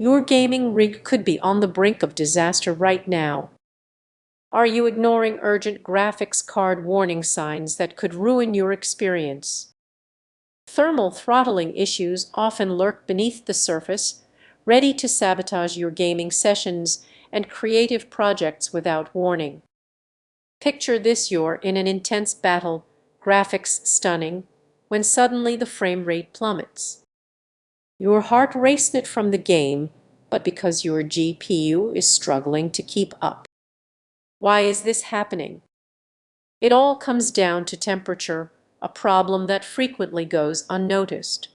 Your gaming rig could be on the brink of disaster right now. Are you ignoring urgent graphics card warning signs that could ruin your experience? Thermal throttling issues often lurk beneath the surface, ready to sabotage your gaming sessions and creative projects without warning. Picture this: you're in an intense battle, graphics stunning, when suddenly the frame rate plummets. Your heart races from the game, but because your GPU is struggling to keep up. Why is this happening? It all comes down to temperature, a problem that frequently goes unnoticed.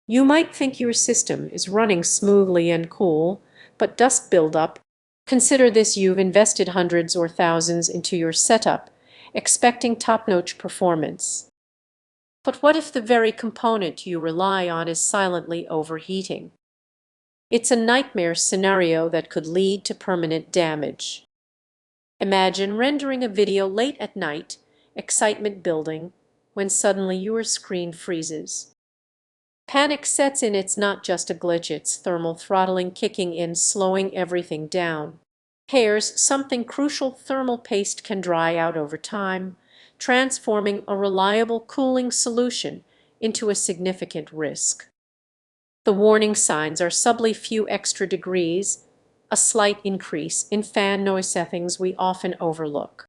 You might think your system is running smoothly and cool, but dust buildup. Consider this: you've invested hundreds or thousands into your setup, expecting top-notch performance. But what if the very component you rely on is silently overheating? It's a nightmare scenario that could lead to permanent damage. Imagine rendering a video late at night, excitement building, when suddenly your screen freezes. Panic sets in. It's not just a glitch, it's thermal throttling kicking in, slowing everything down. Here's something crucial: thermal paste can dry out over time, transforming a reliable cooling solution into a significant risk. The warning signs are subtly: few extra degrees, a slight increase in fan noise settings we often overlook.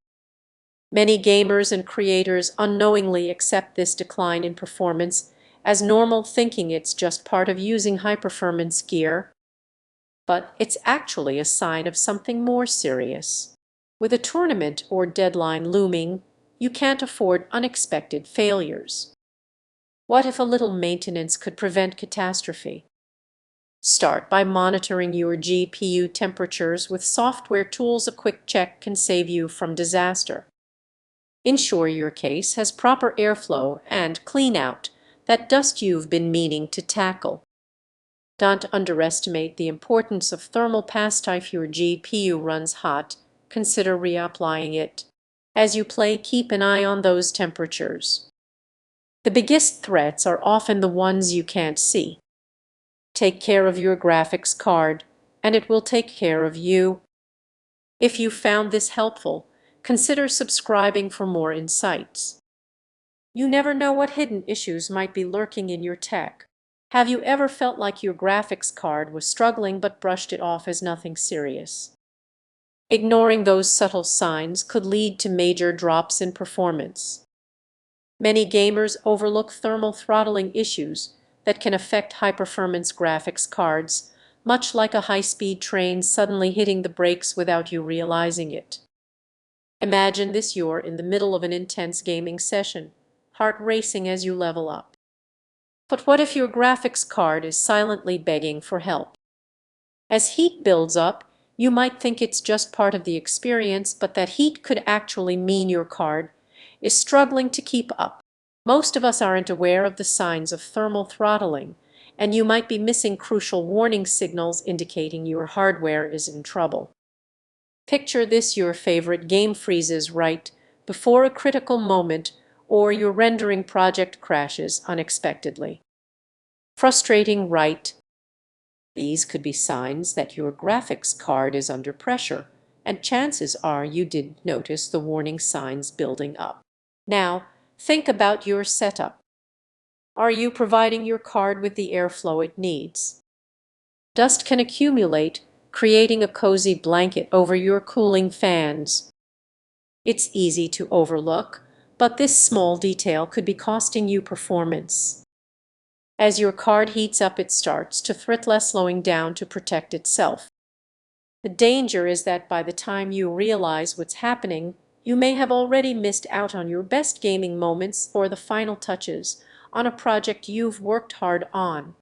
Many gamers and creators unknowingly accept this decline in performance as normal, thinking it's just part of using high-performance gear. But it's actually a sign of something more serious. With a tournament or deadline looming, you can't afford unexpected failures. What if a little maintenance could prevent catastrophe? Start by monitoring your GPU temperatures with software tools. A quick check can save you from disaster. Ensure your case has proper airflow and clean out that dust you've been meaning to tackle. Don't underestimate the importance of thermal paste. If your GPU runs hot, consider reapplying it. As you play, keep an eye on those temperatures. The biggest threats are often the ones you can't see. Take care of your graphics card, and it will take care of you. If you found this helpful, consider subscribing for more insights. You never know what hidden issues might be lurking in your tech. Have you ever felt like your graphics card was struggling but brushed it off as nothing serious? Ignoring those subtle signs could lead to major drops in performance. Many gamers overlook thermal throttling issues that can affect high-performance graphics cards, much like a high-speed train suddenly hitting the brakes without you realizing it. Imagine this: you're in the middle of an intense gaming session, heart racing as you level up. But what if your graphics card is silently begging for help? As heat builds up, you might think it's just part of the experience, but that heat could actually mean your card is struggling to keep up. Most of us aren't aware of the signs of thermal throttling, and you might be missing crucial warning signals indicating your hardware is in trouble. Picture this: your favorite game freezes right before a critical moment, or your rendering project crashes unexpectedly. Frustrating, right? These could be signs that your graphics card is under pressure, and chances are you didn't notice the warning signs building up. Now, think about your setup. Are you providing your card with the airflow it needs? Dust can accumulate, creating a cozy blanket over your cooling fans. It's easy to overlook, but this small detail could be costing you performance. As your card heats up, it starts to throttle, slowing down to protect itself. The danger is that by the time you realize what's happening, you may have already missed out on your best gaming moments or the final touches on a project you've worked hard on.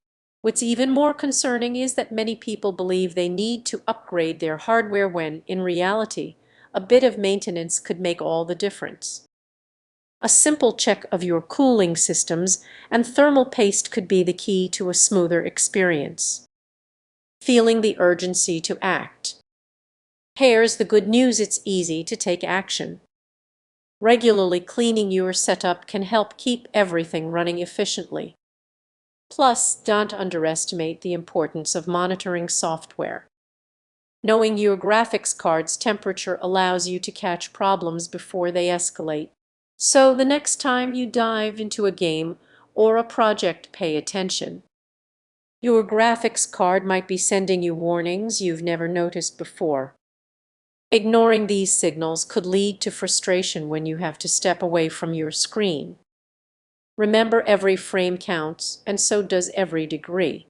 What's even more concerning is that many people believe they need to upgrade their hardware when, in reality, a bit of maintenance could make all the difference. A simple check of your cooling systems and thermal paste could be the key to a smoother experience. Feeling the urgency to act? Here's the good news: it's easy to take action. Regularly cleaning your setup can help keep everything running efficiently. Plus, don't underestimate the importance of monitoring software. Knowing your graphics card's temperature allows you to catch problems before they escalate. So the next time you dive into a game or a project, pay attention. Your graphics card might be sending you warnings you've never noticed before. Ignoring these signals could lead to frustration when you have to step away from your screen. Remember, every frame counts, and so does every degree.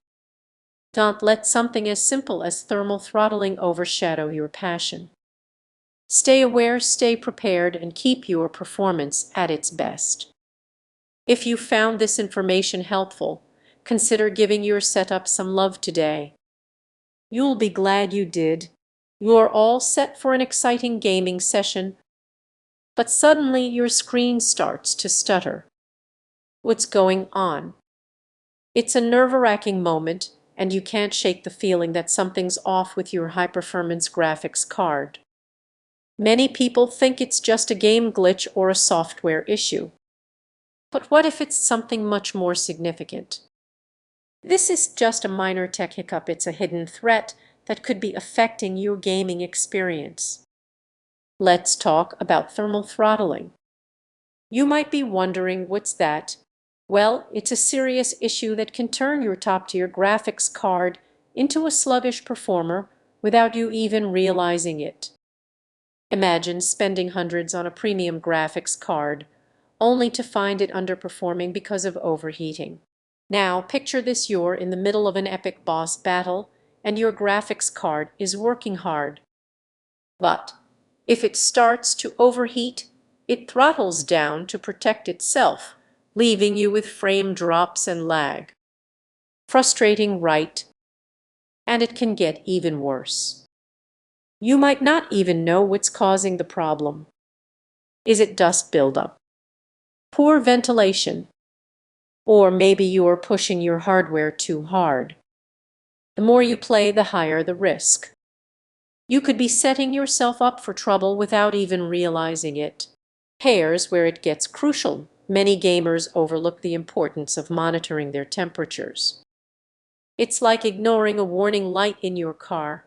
Don't let something as simple as thermal throttling overshadow your passion. Stay aware, stay prepared, and keep your performance at its best. If you found this information helpful, consider giving your setup some love today. You'll be glad you did. You're all set for an exciting gaming session, but suddenly your screen starts to stutter. What's going on? It's a nerve-wracking moment, and you can't shake the feeling that something's off with your high-performance graphics card. Many people think it's just a game glitch or a software issue. But what if it's something much more significant? This is just a minor tech hiccup. It's a hidden threat that could be affecting your gaming experience. Let's talk about thermal throttling. You might be wondering, what's that? Well, it's a serious issue that can turn your top-tier graphics card into a sluggish performer without you even realizing it. Imagine spending hundreds on a premium graphics card, only to find it underperforming because of overheating. Now, picture this: you're in the middle of an epic boss battle, and your graphics card is working hard. But if it starts to overheat, it throttles down to protect itself, leaving you with frame drops and lag. Frustrating, right? And it can get even worse. You might not even know what's causing the problem. Is it dust buildup? Poor ventilation? Or maybe you're pushing your hardware too hard. The more you play, the higher the risk. You could be setting yourself up for trouble without even realizing it. Here's where it gets crucial. Many gamers overlook the importance of monitoring their temperatures. It's like ignoring a warning light in your car.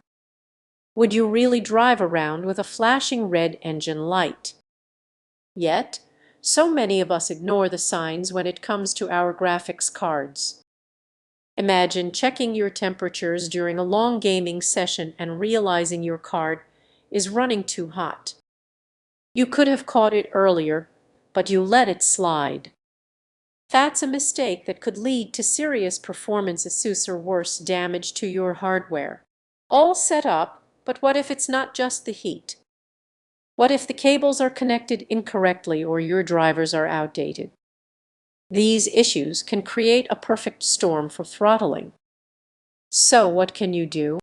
Would you really drive around with a flashing red engine light? Yet, so many of us ignore the signs when it comes to our graphics cards. Imagine checking your temperatures during a long gaming session and realizing your card is running too hot. You could have caught it earlier, but you let it slide. That's a mistake that could lead to serious performance issues or worse, damage to your hardware. All set up, but what if it's not just the heat? What if the cables are connected incorrectly or your drivers are outdated? These issues can create a perfect storm for throttling. So what can you do?